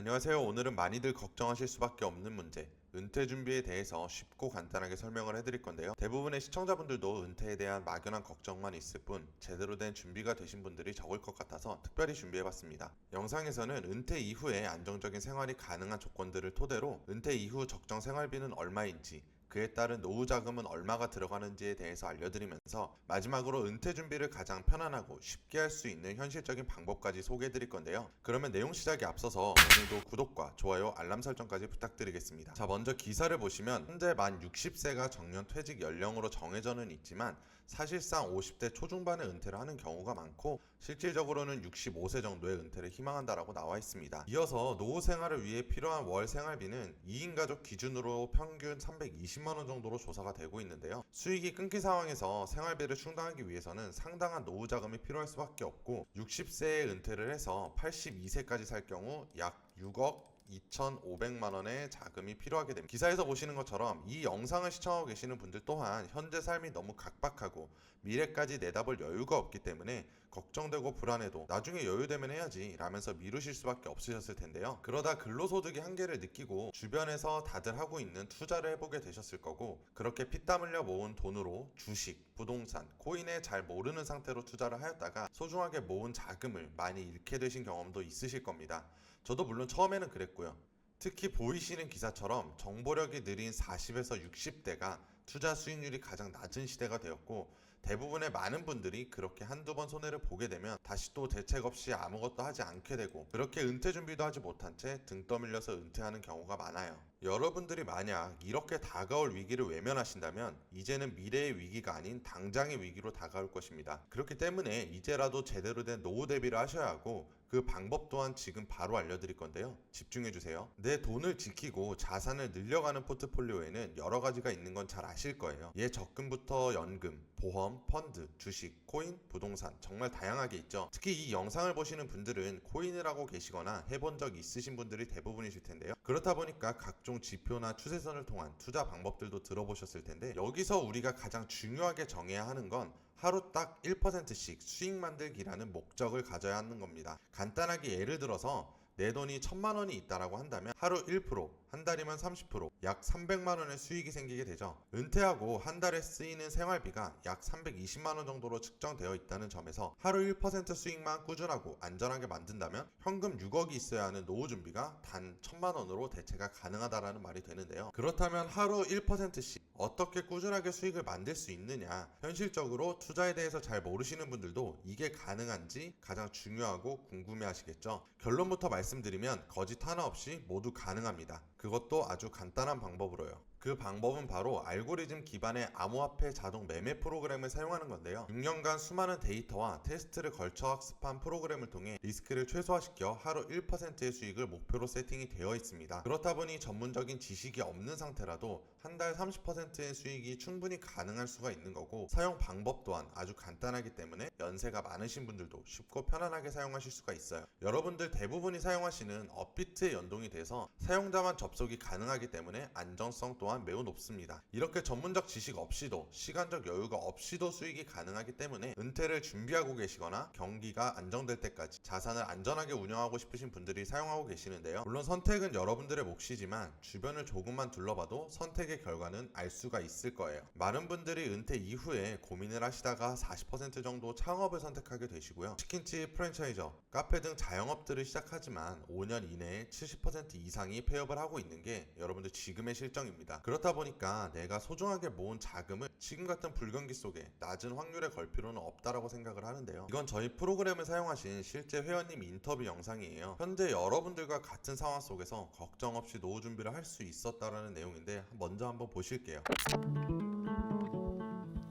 안녕하세요. 오늘은 많이들 걱정하실 수밖에 없는 문제, 은퇴 준비에 대해서 쉽고 간단하게 설명을 해드릴 건데요. 대부분의 시청자분들도 은퇴에 대한 막연한 걱정만 있을 뿐 제대로 된 준비가 되신 분들이 적을 것 같아서 특별히 준비해봤습니다. 영상에서는 은퇴 이후에 안정적인 생활이 가능한 조건들을 토대로 은퇴 이후 적정 생활비는 얼마인지, 그에 따른 노후 자금은 얼마가 들어가는지에 대해서 알려드리면서 마지막으로 은퇴 준비를 가장 편안하고 쉽게 할 수 있는 현실적인 방법까지 소개해드릴 건데요. 그러면 내용 시작에 앞서서 오늘도 구독과 좋아요, 알람 설정까지 부탁드리겠습니다. 자, 먼저 기사를 보시면 현재 만 60세가 정년 퇴직 연령으로 정해져는 있지만 사실상 50대 초중반에 은퇴를 하는 경우가 많고 실질적으로는 65세 정도의 은퇴를 희망한다라고 나와 있습니다. 이어서 노후 생활을 위해 필요한 월 생활비는 2인 가족 기준으로 평균 320만 원 정도로 조사가 되고 있는데요. 수익이 끊긴 상황에서 생활비를 충당하기 위해서는 상당한 노후 자금이 필요할 수밖에 없고 60세에 은퇴를 해서 82세까지 살 경우 약 6억 2,500만 원의 자금이 필요하게 됩니다. 기사에서 보시는 것처럼 이 영상을 시청하고 계시는 분들 또한 현재 삶이 너무 각박하고 미래까지 내다볼 여유가 없기 때문에 걱정되고 불안해도 나중에 여유되면 해야지 라면서 미루실 수밖에 없으셨을 텐데요. 그러다 근로소득의 한계를 느끼고 주변에서 다들 하고 있는 투자를 해보게 되셨을 거고 그렇게 피땀 흘려 모은 돈으로 주식, 부동산, 코인에 잘 모르는 상태로 투자를 하였다가 소중하게 모은 자금을 많이 잃게 되신 경험도 있으실 겁니다. 저도 물론 처음에는 그랬고요. 특히 보이시는 기사처럼 정보력이 느린 40에서 60대가 투자 수익률이 가장 낮은 시대가 되었고 대부분의 많은 분들이 그렇게 한두 번 손해를 보게 되면 다시 또 대책 없이 아무것도 하지 않게 되고 그렇게 은퇴 준비도 하지 못한 채 등 떠밀려서 은퇴하는 경우가 많아요. 여러분들이 만약 이렇게 다가올 위기를 외면하신다면 이제는 미래의 위기가 아닌 당장의 위기로 다가올 것입니다. 그렇기 때문에 이제라도 제대로 된 노후 대비를 하셔야 하고 그 방법 또한 지금 바로 알려드릴 건데요. 집중해주세요. 내 돈을 지키고 자산을 늘려가는 포트폴리오에는 여러 가지가 있는 건 잘 아실 거예요. 예적금부터 연금, 보험, 펀드, 주식, 코인, 부동산 정말 다양하게 있죠. 특히 이 영상을 보시는 분들은 코인을 하고 계시거나 해본 적 있으신 분들이 대부분이실 텐데요. 그렇다 보니까 각종 지표나 추세선을 통한 투자 방법들도 들어보셨을 텐데 여기서 우리가 가장 중요하게 정해야 하는 건 하루 딱 1%씩 수익 만들기라는 목적을 가져야 하는 겁니다. 간단하게 예를 들어서 내 돈이 1,000만 원이 있다라고 한다면 하루 1%, 한 달이면 30%, 약 300만 원의 수익이 생기게 되죠. 은퇴하고 한 달에 쓰이는 생활비가 약 320만 원 정도로 측정되어 있다는 점에서 하루 1% 수익만 꾸준하고 안전하게 만든다면 현금 6억이 있어야 하는 노후 준비가 단 1,000만 원으로 대체가 가능하다라는 말이 되는데요. 그렇다면 하루 1%씩 어떻게 꾸준하게 수익을 만들 수 있느냐? 현실적으로 투자에 대해서 잘 모르시는 분들도 이게 가능한지 가장 중요하고 궁금해 하시겠죠. 결론부터 말씀드리면 거짓 하나 없이 모두 가능합니다. 그것도 아주 간단한 방법으로요. 그 방법은 바로 알고리즘 기반의 암호화폐 자동 매매 프로그램을 사용하는 건데요. 6년간 수많은 데이터와 테스트를 걸쳐 학습한 프로그램을 통해 리스크를 최소화시켜 하루 1%의 수익을 목표로 세팅이 되어 있습니다. 그렇다 보니 전문적인 지식이 없는 상태라도 한 달 30%의 수익이 충분히 가능할 수가 있는 거고 사용 방법 또한 아주 간단하기 때문에 연세가 많으신 분들도 쉽고 편안하게 사용하실 수가 있어요. 여러분들 대부분이 사용하시는 업비트에 연동이 돼서 사용자만 접속이 가능하기 때문에 안정성 또한 매우 높습니다. 이렇게 전문적 지식 없이도 시간적 여유가 없이도 수익이 가능하기 때문에 은퇴를 준비하고 계시거나 경기가 안정될 때까지 자산을 안전하게 운영하고 싶으신 분들이 사용하고 계시는데요. 물론 선택은 여러분들의 몫이지만 주변을 조금만 둘러봐도 선택의 결과는 알 수가 있을 거예요. 많은 분들이 은퇴 이후에 고민을 하시다가 40% 정도 창업을 선택하게 되시고요. 치킨집, 프랜차이저, 카페 등 자영업들을 시작하지만 5년 이내에 70% 이상이 폐업을 하고 있는 게 여러분들 지금의 실정입니다. 그렇다 보니까 내가 소중하게 모은 자금을 지금 같은 불경기 속에 낮은 확률에 걸 필요는 없다라고 생각을 하는데요. 이건 저희 프로그램을 사용하신 실제 회원님 인터뷰 영상이에요. 현재 여러분들과 같은 상황 속에서 걱정 없이 노후 준비를 할 수 있었다라는 내용인데 먼저 한번 보실게요.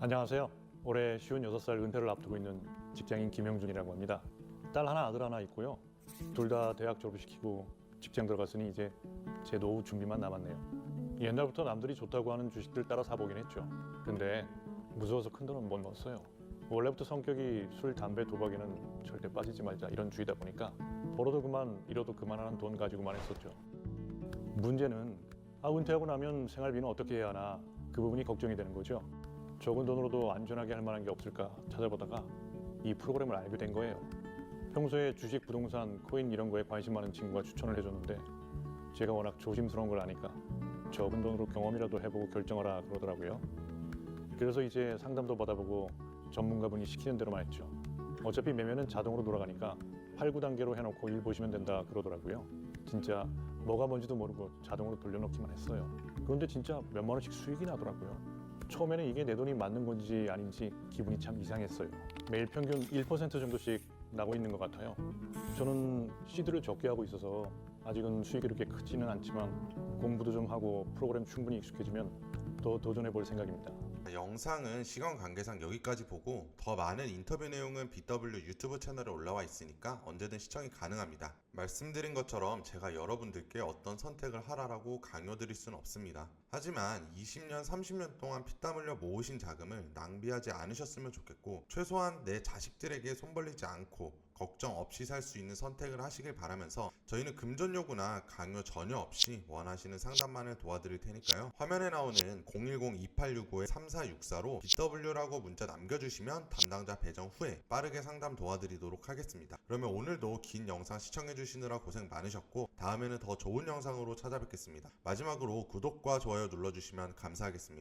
안녕하세요. 올해 56살 은퇴를 앞두고 있는 직장인 김영준이라고 합니다. 딸 하나, 아들 하나 있고요. 둘 다 대학 졸업시키고 직장 들어갔으니 이제 제 노후 준비만 남았네요. 옛날부터 남들이 좋다고 하는 주식들 따라 사보긴 했죠. 근데 무서워서 큰돈은 못 넣었어요. 원래부터 성격이 술, 담배, 도박에는 절대 빠지지 말자 이런 주의다 보니까 벌어도 그만, 잃어도 그만하는 돈 가지고만 했었죠. 문제는 은퇴하고 나면 생활비는 어떻게 해야 하나 그 부분이 걱정이 되는 거죠. 적은 돈으로도 안전하게 할 만한 게 없을까 찾아보다가 이 프로그램을 알게 된 거예요. 평소에 주식, 부동산, 코인 이런 거에 관심 많은 친구가 추천을 해줬는데 제가 워낙 조심스러운 걸 아니까 적은 돈으로 경험이라도 해보고 결정하라 그러더라고요. 그래서 이제 상담도 받아보고 전문가분이 시키는 대로만 했죠. 어차피 매매는 자동으로 돌아가니까 8, 9단계로 해놓고 일 보시면 된다 그러더라고요. 진짜 뭐가 뭔지도 모르고 자동으로 돌려놓기만 했어요. 그런데 진짜 몇만 원씩 수익이 나더라고요. 처음에는 이게 내 돈이 맞는 건지 아닌지 기분이 참 이상했어요. 매일 평균 1% 정도씩 나고 있는 것 같아요. 저는 시드를 적게 하고 있어서 아직은 수익이 그렇게 크지는 않지만 공부도 좀 하고 프로그램 충분히 익숙해지면 더 도전해 볼 생각입니다. 영상은 시간 관계상 여기까지 보고 더 많은 인터뷰 내용은 BW 유튜브 채널에 올라와 있으니까 언제든 시청이 가능합니다. 말씀드린 것처럼 제가 여러분들께 어떤 선택을 하라라고 강요드릴 수는 없습니다. 하지만 20년, 30년 동안 피땀 흘려 모으신 자금을 낭비하지 않으셨으면 좋겠고 최소한 내 자식들에게 손 벌리지 않고 걱정 없이 살 수 있는 선택을 하시길 바라면서 저희는 금전 요구나 강요 전혀 없이 원하시는 상담만을 도와드릴 테니까요. 화면에 나오는 010-2865-3464로 BW라고 문자 남겨주시면 담당자 배정 후에 빠르게 상담 도와드리도록 하겠습니다. 그러면 오늘도 긴 영상 시청해주시느라 고생 많으셨고 다음에는 더 좋은 영상으로 찾아뵙겠습니다. 마지막으로 구독과 좋아요 눌러주시면 감사하겠습니다.